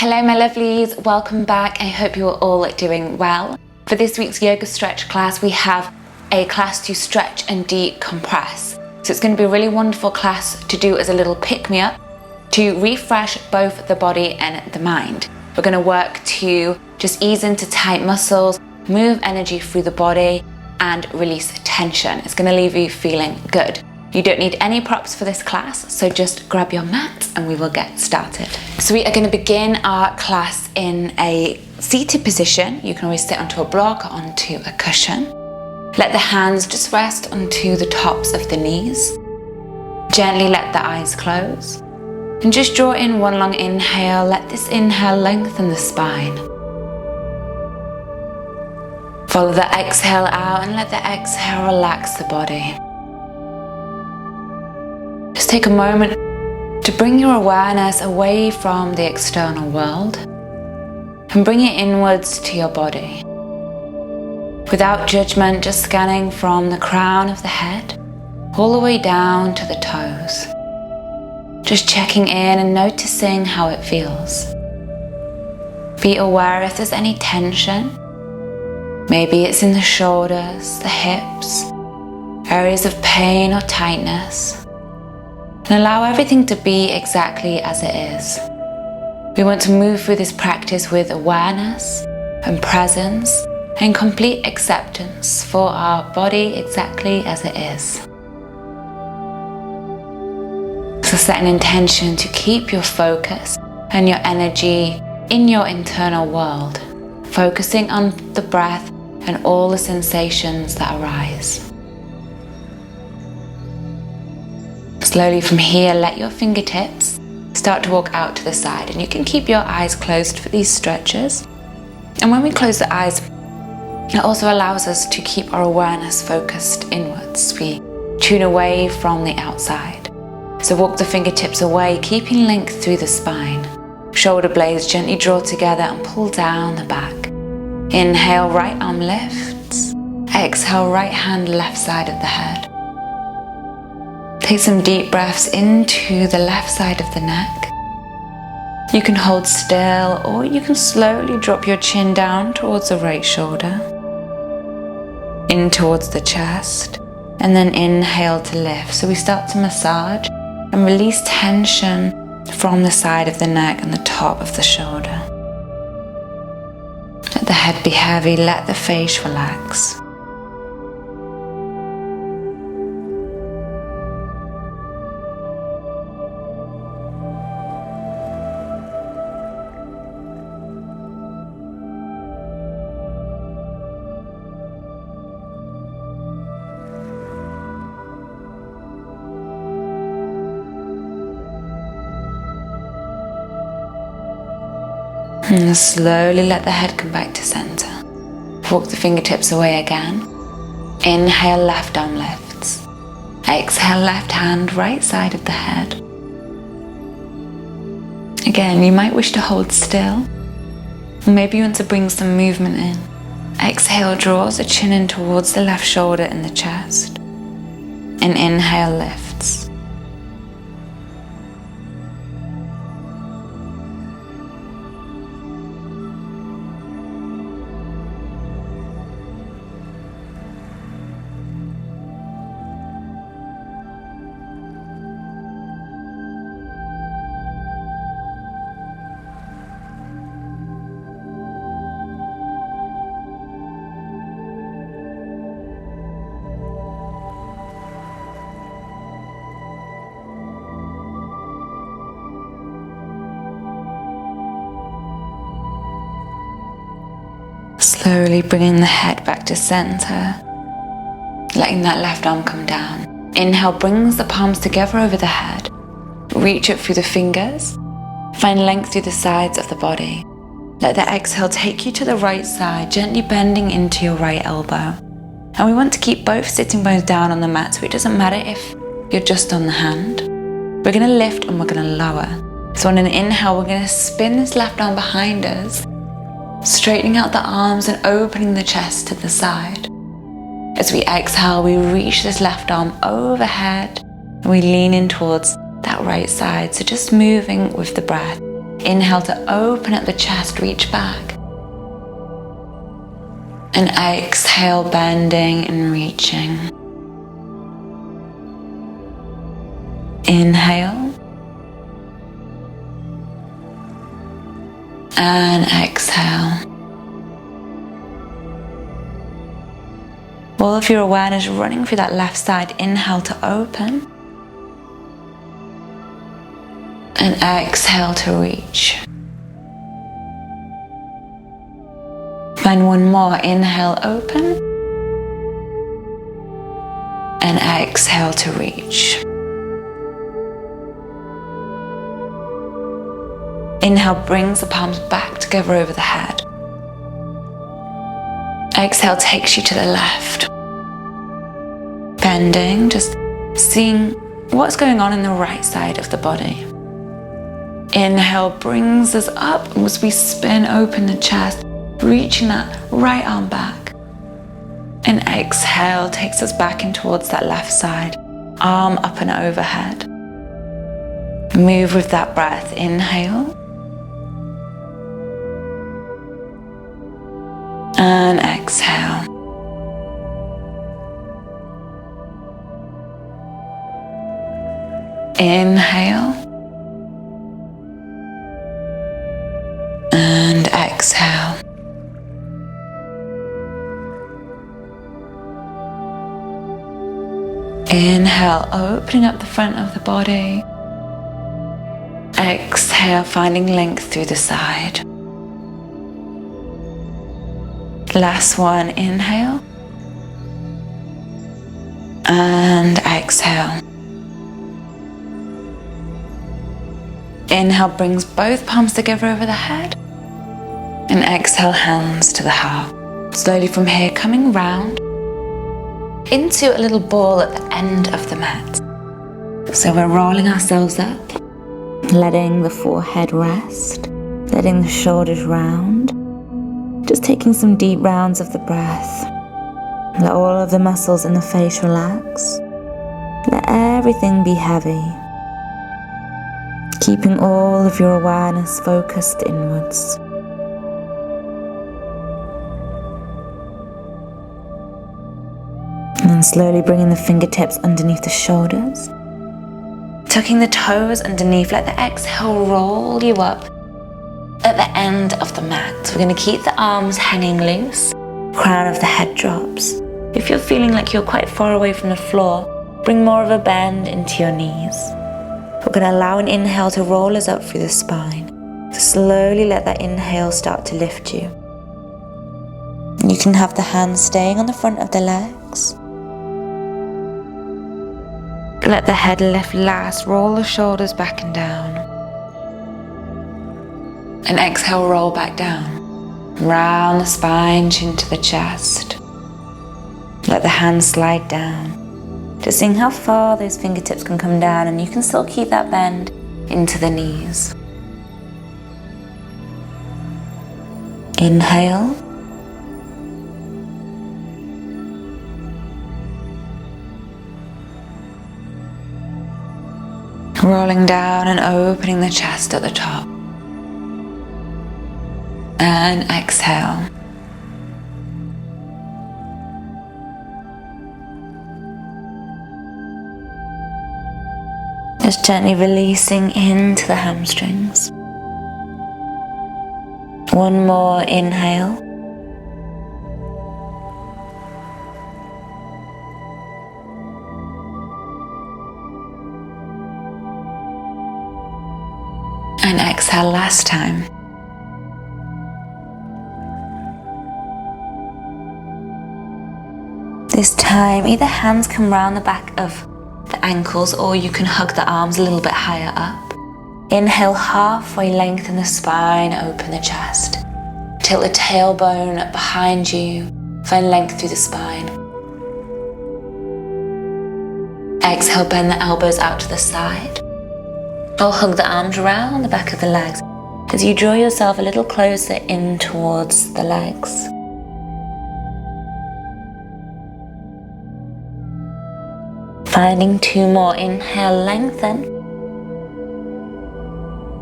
Hello my lovelies, welcome back. I hope you are all doing well. For this week's yoga stretch class, we have a class to stretch and decompress. So it's going to be a really wonderful class to do as a little pick-me-up to refresh both the body and the mind. We're going to work to just ease into tight muscles, move energy through the body and release tension. It's going to leave you feeling good. You don't need any props for this class, so just grab your mat and we will get started. So we are going to begin our class in a seated position. You can always sit onto a block or onto a cushion. Let the hands just rest onto the tops of the knees. Gently let the eyes close. And just draw in one long inhale. Let this inhale lengthen the spine. Follow the exhale out and let the exhale relax the body. Just take a moment to bring your awareness away from the external world and bring it inwards to your body. Without judgment, just scanning from the crown of the head all the way down to the toes. Just checking in and noticing how it feels. Be aware if there's any tension. Maybe it's in the shoulders, the hips, areas of pain or tightness. And allow everything to be exactly as it is. We want to move through this practice with awareness and presence and complete acceptance for our body exactly as it is. So set an intention to keep your focus and your energy in your internal world, focusing on the breath and all the sensations that arise. Slowly from here, let your fingertips start to walk out to the side, and you can keep your eyes closed for these stretches. And when we close the eyes, it also allows us to keep our awareness focused inwards. We tune away from the outside. So walk the fingertips away, keeping length through the spine. Shoulder blades gently draw together and pull down the back. Inhale, right arm lifts. Exhale, right hand left side of the head. Take some deep breaths into the left side of the neck. You can hold still, or you can slowly drop your chin down towards the right shoulder, in towards the chest, and then inhale to lift. So we start to massage and release tension from the side of the neck and the top of the shoulder. Let the head be heavy, let the face relax. And slowly let the head come back to center. Walk the fingertips away again. Inhale, left arm lifts. Exhale, left hand, right side of the head. Again, you might wish to hold still. Or maybe you want to bring some movement in. Exhale, draws the chin in towards the left shoulder and the chest. And inhale, lifts. Slowly bringing the head back to center, letting that left arm come down. Inhale brings the palms together over the head. Reach up through the fingers. Find length through the sides of the body. Let the exhale take you to the right side, gently bending into your right elbow. And we want to keep both sitting bones down on the mat, so it doesn't matter if you're just on the hand. We're going to lift and we're going to lower. So on an inhale, we're going to spin this left arm behind us, straightening out the arms and opening the chest to the side. As we exhale, we reach this left arm overhead and we lean in towards that right side. So just moving with the breath, Inhale to open up the chest, reach back. And exhale, bending and reaching. Inhale. And exhale. All of your awareness running through that left side. Inhale to open. And exhale to reach. Find one more. Inhale, open. And exhale to reach. Inhale brings the palms back together over the head. Exhale takes you to the left. Bending, just seeing what's going on in the right side of the body. Inhale brings us up as we spin open the chest, reaching that right arm back. And exhale takes us back in towards that left side, arm up and overhead. Move with that breath. Inhale. And exhale. Inhale. And exhale. Inhale, opening up the front of the body. Exhale, finding length through the side. Last one, inhale. And exhale. Inhale brings both palms together over the head. And exhale, hands to the heart. Slowly from here, coming round into a little ball at the end of the mat. So we're rolling ourselves up, letting the forehead rest, letting the shoulders round, just taking some deep rounds of the breath. Let all of the muscles in the face relax. Let everything be heavy, keeping all of your awareness focused inwards. And then slowly bringing the fingertips underneath the shoulders. Tucking the toes underneath, let the exhale roll you up at the end of the mat. We're going to keep the arms hanging loose, crown of the head drops. If you're feeling like you're quite far away from the floor, bring more of a bend into your knees. We're going to allow an inhale to roll us up through the spine. So slowly let that inhale start to lift you. And you can have the hands staying on the front of the legs. Let the head lift last, roll the shoulders back and down. And exhale, roll back down. Round the spine, chin to the chest. Let the hands slide down. Just seeing how far those fingertips can come down, and you can still keep that bend into the knees. Inhale. Rolling down and opening the chest at the top. And exhale. Just gently releasing into the hamstrings. One more inhale. And exhale last time. This time, either hands come round the back of the ankles, or you can hug the arms a little bit higher up. Inhale, halfway lengthen the spine, open the chest. Tilt the tailbone behind you, find length through the spine. Exhale, bend the elbows out to the side. Or hug the arms around the back of the legs as you draw yourself a little closer in towards the legs. Finding two more. Inhale, lengthen.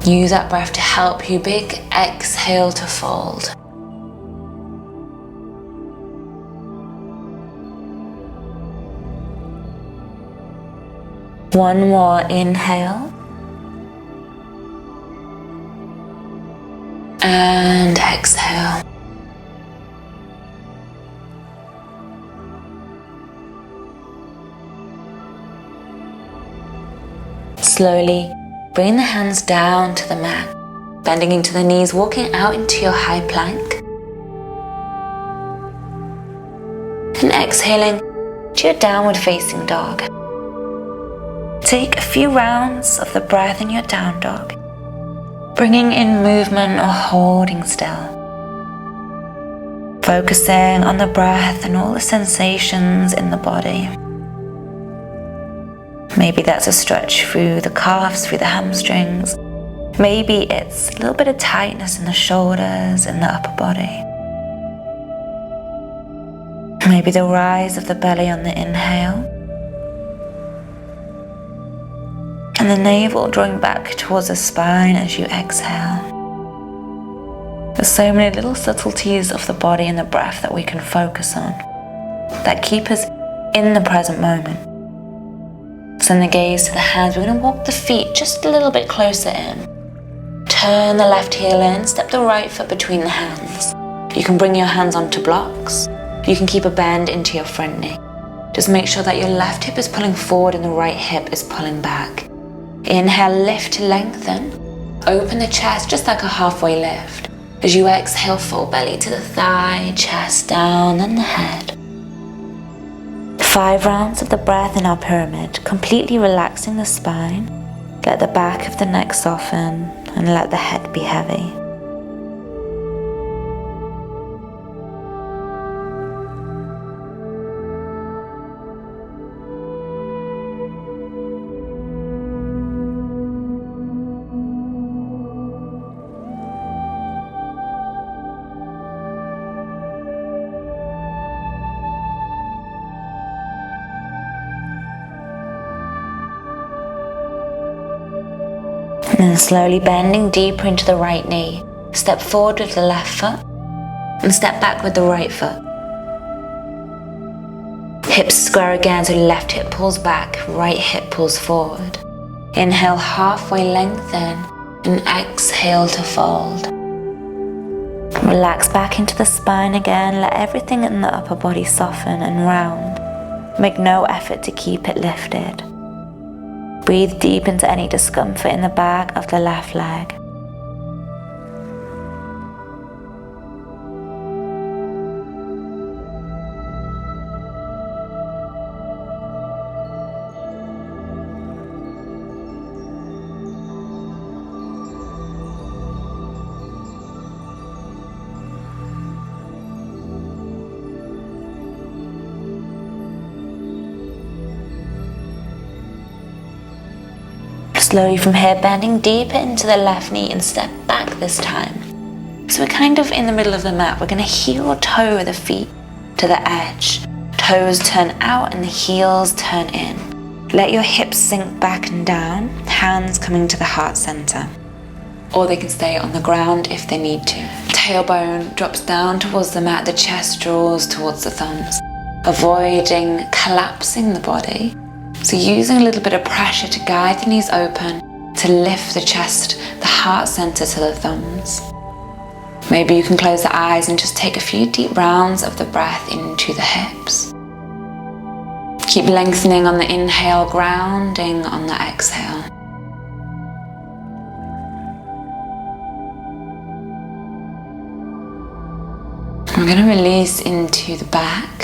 Use that breath to help you. Big exhale to fold. One more inhale. And exhale. Slowly bring the hands down to the mat, bending into the knees, walking out into your high plank. And exhaling to your downward facing dog. Take a few rounds of the breath in your down dog, bringing in movement or holding still. Focusing on the breath and all the sensations in the body. Maybe that's a stretch through the calves, through the hamstrings. Maybe it's a little bit of tightness in the shoulders, in the upper body. Maybe the rise of the belly on the inhale. And the navel drawing back towards the spine as you exhale. There's so many little subtleties of the body and the breath that we can focus on, that keep us in the present moment. Send the gaze to the hands. We're going to walk the feet just a little bit closer in. Turn the left heel in, step the right foot between the hands. You can bring your hands onto blocks. You can keep a bend into your front knee. Just make sure that your left hip is pulling forward and the right hip is pulling back. Inhale, lift to lengthen. Open the chest just like a halfway lift. As you exhale, full belly to the thigh, chest down and the head. 5 rounds of the breath in our pyramid, completely relaxing the spine. Let the back of the neck soften and let the head be heavy. And then slowly bending deeper into the right knee. Step forward with the left foot and step back with the right foot. Hips square again, so left hip pulls back, right hip pulls forward. Inhale, halfway lengthen and exhale to fold. Relax back into the spine again. Let everything in the upper body soften and round. Make no effort to keep it lifted. Breathe deep into any discomfort in the back of the left leg. Slowly from here, bending deeper into the left knee and step back this time. So we're kind of in the middle of the mat. We're going to heel toe the feet to the edge. Toes turn out and the heels turn in. Let your hips sink back and down, hands coming to the heart center. Or they can stay on the ground if they need to. Tailbone drops down towards the mat, the chest draws towards the thumbs, avoiding collapsing the body. So using a little bit of pressure to guide the knees open, to lift the chest, the heart center to the thumbs. Maybe you can close the eyes and just take a few deep rounds of the breath into the hips. Keep lengthening on the inhale, grounding on the exhale. We're going to release into the back.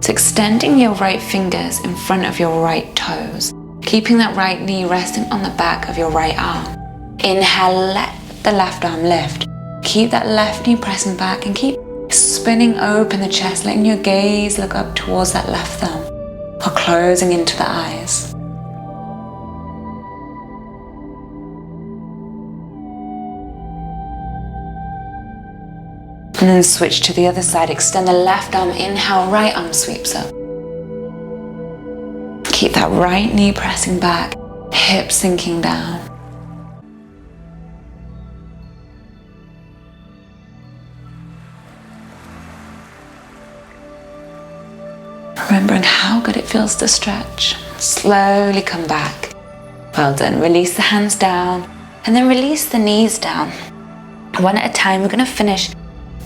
So extending your right fingers in front of your right toes, keeping that right knee resting on the back of your right arm. Inhale, let the left arm lift. Keep that left knee pressing back and keep spinning open the chest, letting your gaze look up towards that left thumb or closing into the eyes. And then switch to the other side. Extend the left arm, inhale, right arm sweeps up. Keep that right knee pressing back, hips sinking down. remembering how good it feels to stretch. Slowly come back. Well done. Release the hands down and then release the knees down. One at a time, we're going to finish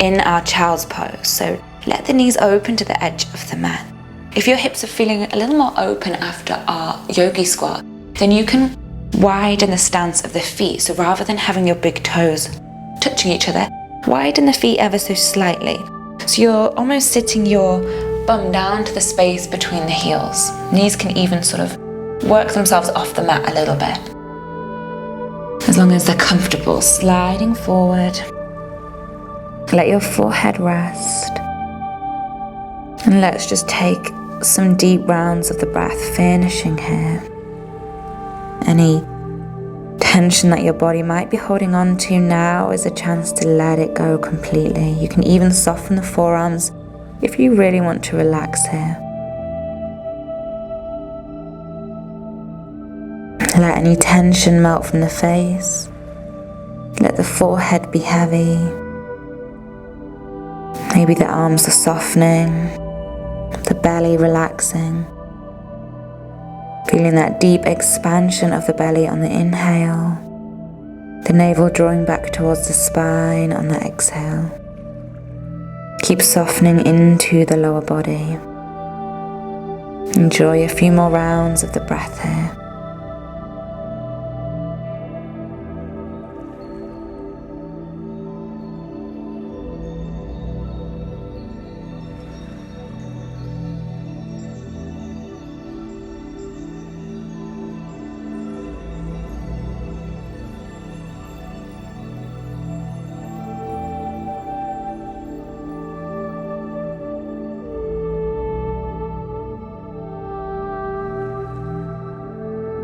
in our child's pose. So let the knees open to the edge of the mat. If your hips are feeling a little more open after our yogi squat, then you can widen the stance of the feet. So rather than having your big toes touching each other, widen the feet ever so slightly. So you're almost sitting your bum down to the space between the heels. Knees can even sort of work themselves off the mat a little bit. As long as they're comfortable, sliding forward. Let your forehead rest. And let's just take some deep rounds of the breath, finishing here. Any tension that your body might be holding on to now is a chance to let it go completely. You can even soften the forearms if you really want to relax here. Let any tension melt from the face. Let the forehead be heavy. Maybe the arms are softening, the belly relaxing. Feeling that deep expansion of the belly on the inhale, the navel drawing back towards the spine on the exhale. Keep softening into the lower body. Enjoy a few more rounds of the breath here.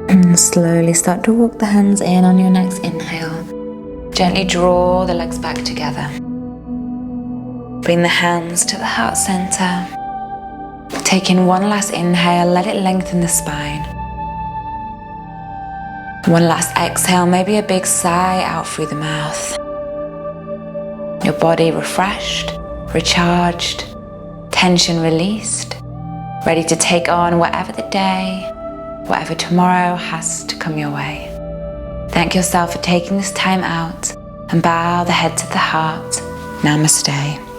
And slowly start to walk the hands in on your next inhale. Gently draw the legs back together. Bring the hands to the heart center. Take in one last inhale, let it lengthen the spine. One last exhale, maybe a big sigh out through the mouth. Your body refreshed, recharged, tension released, ready to take on whatever the day, whatever tomorrow has to come your way. Thank yourself for taking this time out and bow the head to the heart. Namaste.